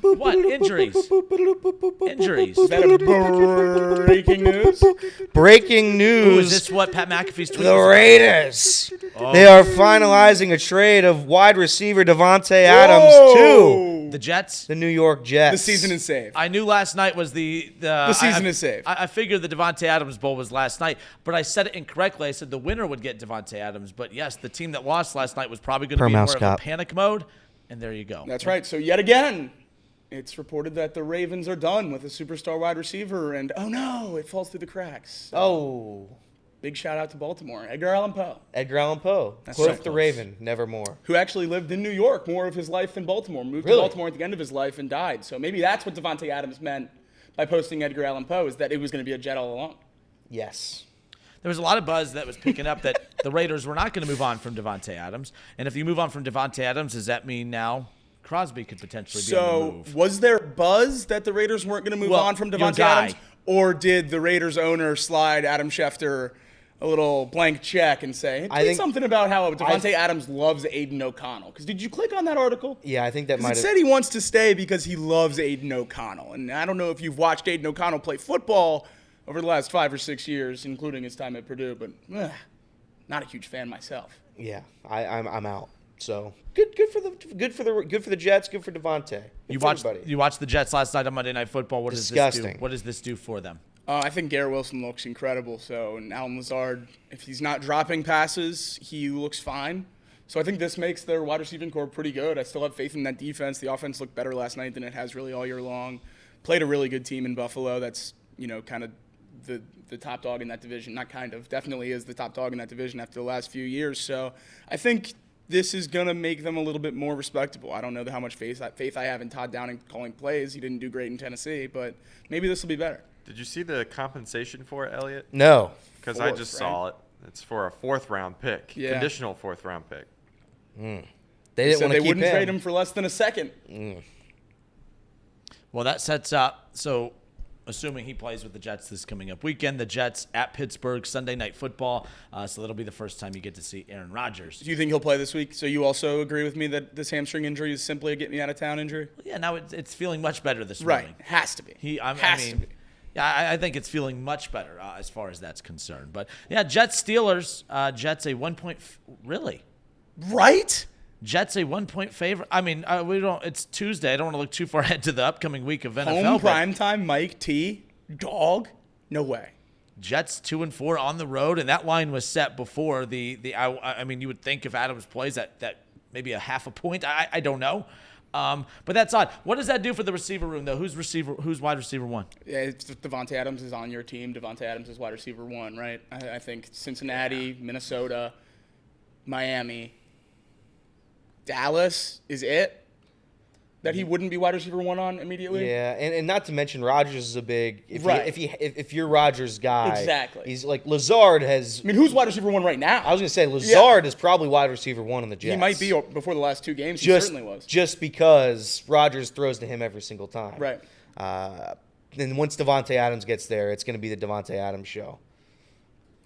What? Injuries. Injuries. Is that a breaking news? Breaking news. Ooh, is this what Pat McAfee's tweet The was? Raiders. Oh. They are finalizing a trade of wide receiver Davante Adams to The Jets? the New York Jets. The season is saved. I knew last night was the season is saved. I figured the Davante Adams Bowl was last night, but I said it incorrectly. I said the winner would get Davante Adams, but yes, the team that lost last night was probably going to be more of a panic mode, and there you go. That's right. So yet again, it's reported that the Ravens are done with a superstar wide receiver, and oh no, it falls through the cracks. Oh. Big shout out to Baltimore. Edgar Allan Poe. Edgar Allan Poe. That's Quote right. the Raven, nevermore. Who actually lived in New York more of his life than Baltimore. Moved Really? to Baltimore at the end of his life and died. So maybe that's what Davante Adams meant by posting Edgar Allan Poe, is that it was going to be a Jet all along. Yes. There was a lot of buzz that was picking up that the Raiders were not going to move on from Davante Adams, and if you move on from Davante Adams, does that mean now Crosby could potentially be on the move? So was there buzz that the Raiders weren't going to move on from your Davante guy. Adams? Or did the Raiders owner slide Adam Schefter a little blank check and say, hey, tweet something about how Davante Adams loves Aiden O'Connell? Because did you click on that article? Yeah, I think that might It have. said he wants to stay because he loves Aiden O'Connell. And I don't know if you've watched Aiden O'Connell play football over the last 5 or 6 years, including his time at Purdue, but not a huge fan myself. Yeah, I'm out. So good for the Jets. Good for Davante. You watched the Jets last night on Monday Night Football. What does this do? What does this do for them? I think Garrett Wilson looks incredible. So, and Alan Lazard, if he's not dropping passes, he looks fine. So I think this makes their wide receiving core pretty good. I still have faith in that defense. The offense looked better last night than it has really all year long. Played a really good team in Buffalo. That's, kind of the top dog in that division. Not kind of, definitely is the top dog in that division after the last few years. So I think this is going to make them a little bit more respectable. I don't know how much faith I have in Todd Downing calling plays. He didn't do great in Tennessee, but maybe this will be better. Did you see the compensation for it, Elliot? No. Because I just saw it. It's for a 4th-round pick. Yeah. Conditional 4th-round pick. They didn't want to they keep wouldn't him. trade him for less than a second. Well, that sets up, so assuming he plays with the Jets this coming up weekend, the Jets at Pittsburgh, Sunday Night Football. So that'll be the first time you get to see Aaron Rodgers. Do you think he'll play this week? So you also agree with me that this hamstring injury is simply a get-me-out-of-town injury? Yeah, now it's feeling much better this Right. morning. Has to be. Has to be. Yeah, I think it's feeling much better as far as that's concerned. But, yeah, Jets-Steelers. Jets a 1-point really? Right? Jets a 1-point favorite. I mean, we don't. It's Tuesday. I don't want to look too far ahead to the upcoming week of NFL. Home primetime, Mike T. Dog? No way. Jets 2-4 on the road, and that line was set before I mean, you would think if Adams plays that maybe a half a point. I don't know. But that's odd. What does that do for the receiver room, though? Who's wide receiver one? Yeah, it's Davante Adams is on your team. Davante Adams is wide receiver one, right? I think Cincinnati, Minnesota, Miami, Dallas is it that he wouldn't be wide receiver one on immediately. Yeah, and not to mention Rodgers is a big. Right. If you're Rodgers' guy, Exactly. He's like Lazard has. I mean, who's wide receiver one right now? I was gonna say Lazard is probably wide receiver one in the Jets. He might be before the last 2 games. He certainly was. Just because Rodgers throws to him every single time. Right. Then once Davante Adams gets there, it's going to be the Davante Adams show.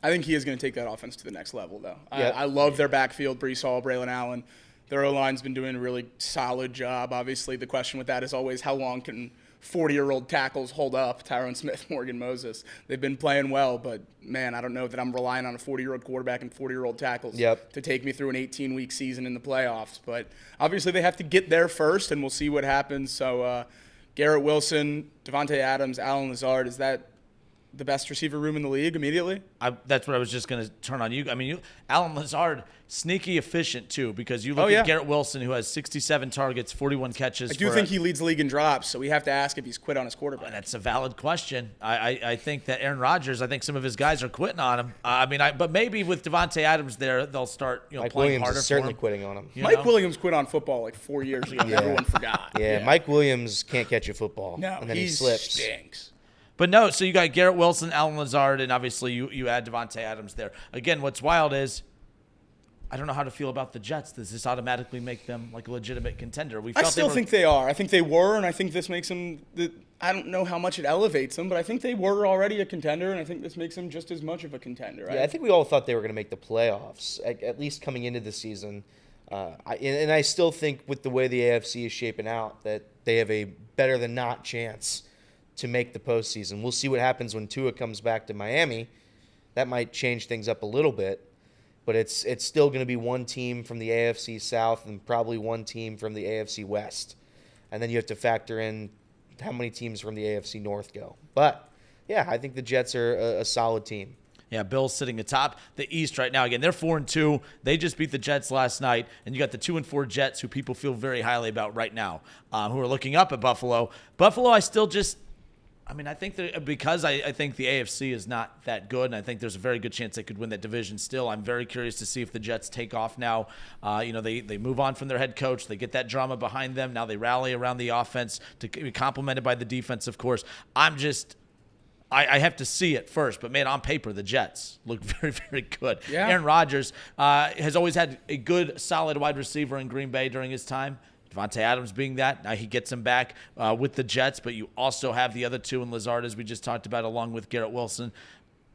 I think he is going to take that offense to the next level, though. Yep. I love their backfield. Brees Hall, Braylon Allen. Their O-line's been doing a really solid job. Obviously, the question with that is always how long can 40-year-old tackles hold up? Tyrone Smith, Morgan Moses. They've been playing well, but, man, I don't know that I'm relying on a 40-year-old quarterback and 40-year-old tackles to take me through an 18-week season in the playoffs. But obviously they have to get there first, and we'll see what happens. So Garrett Wilson, Davante Adams, Alan Lazard, is that the best receiver room in the league immediately? That's what I was just going to turn on you. I mean, Alan Lazard, sneaky efficient, too, because you look at Garrett Wilson, who has 67 targets, 41 catches. I do think he leads the league in drops, so we have to ask if he's quit on his quarterback. That's a valid question. I think that Aaron Rodgers, I think some of his guys are quitting on him. But maybe with Davante Adams there, they'll start Mike playing Williams harder is certainly for him. quitting on him. Mike Williams quit on football like 4 years ago. Everyone forgot. Yeah, Mike Williams can't catch a football. No, and then he slips. Stinks. But no, so you got Garrett Wilson, Alan Lazard, and obviously you add Davante Adams there. Again, what's wild is I don't know how to feel about the Jets. Does this automatically make them like a legitimate contender? I still think they are. I think they were, and I think this makes them I don't know how much it elevates them, but I think they were already a contender, and I think this makes them just as much of a contender. Yeah, I think we all thought they were going to make the playoffs, at least coming into the season. And I still think with the way the AFC is shaping out that they have a better than not chance to make the postseason. We'll see what happens when Tua comes back to Miami. That might change things up a little bit, but it's still going to be one team from the AFC South and probably one team from the AFC West. And then you have to factor in how many teams from the AFC North go. But, yeah, I think the Jets are a solid team. Yeah, Bills sitting atop the East right now. Again, they're 4-2. They just beat the Jets last night, and you got the 2-4 Jets, who people feel very highly about right now, who are looking up at Buffalo. Buffalo, I think because I think the AFC is not that good, and I think there's a very good chance they could win that division still. I'm very curious to see if the Jets take off now. They move on from their head coach. They get that drama behind them. Now they rally around the offense to be complemented by the defense, of course. I have to see it first, but man, on paper, the Jets look very, very good. Yeah. Aaron Rodgers has always had a good, solid wide receiver in Green Bay during his time. Davante Adams being that. Now he gets him back with the Jets, but you also have the other two in Lazard, as we just talked about, along with Garrett Wilson.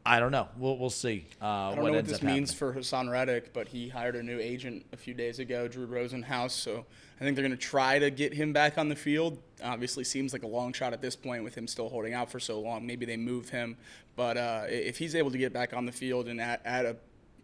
I don't know. We'll see. I don't know what this means for Hassan Reddick, but he hired a new agent a few days ago, Drew Rosenhaus. So I think they're going to try to get him back on the field. Obviously, seems like a long shot at this point with him still holding out for so long. Maybe they move him, but if he's able to get back on the field and add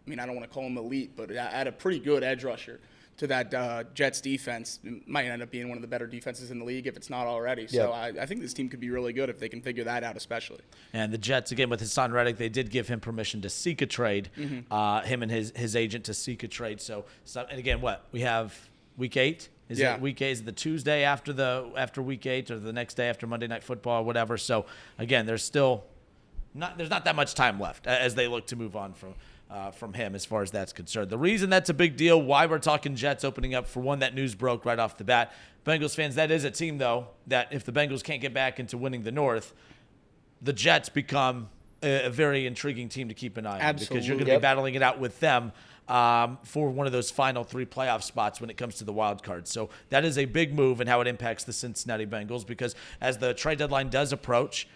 I don't want to call him elite, but add a pretty good edge rusher to that Jets defense, it might end up being one of the better defenses in the league if it's not already. So I think this team could be really good if they can figure that out, especially. And the Jets, again, with Hassan Reddick, they did give him permission to seek a trade, him and his agent to seek a trade. So and again, we have week 8? Is it week 8? Is it the Tuesday after week 8 or the next day after Monday Night Football or whatever? So again, there's not that much time left as they look to move on from him as far as that's concerned. The reason that's a big deal, why we're talking Jets opening up, for one, that news broke right off the bat. Bengals fans, that is a team, though, that if the Bengals can't get back into winning the North, the Jets become a very intriguing team to keep an eye on. Absolutely. Because you're going to be battling it out with them for one of those final 3 playoff spots when it comes to the wild card. So that is a big move in how it impacts the Cincinnati Bengals, because as the trade deadline does approach,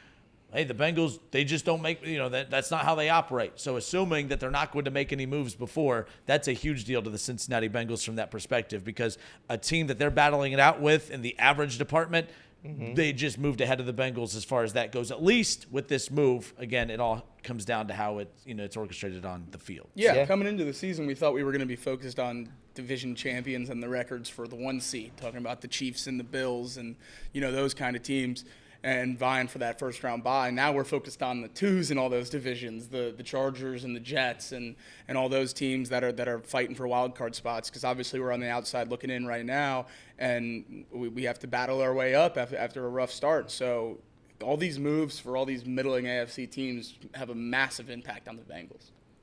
hey, the Bengals, they just don't make, that's not how they operate. So assuming that they're not going to make any moves before, that's a huge deal to the Cincinnati Bengals from that perspective, because a team that they're battling it out with in the average department, they just moved ahead of the Bengals as far as that goes. At least with this move, again, it all comes down to how it's orchestrated on the field. Yeah, coming into the season, we thought we were going to be focused on division champions and the records for the 1 seed, talking about the Chiefs and the Bills and, those kind of teams, and vying for that first-round bye. Now we're focused on the 2s in all those divisions, the Chargers and the Jets and all those teams that are fighting for wild card spots, because obviously we're on the outside looking in right now, and we have to battle our way up after a rough start. So all these moves for all these middling AFC teams have a massive impact on the Bengals.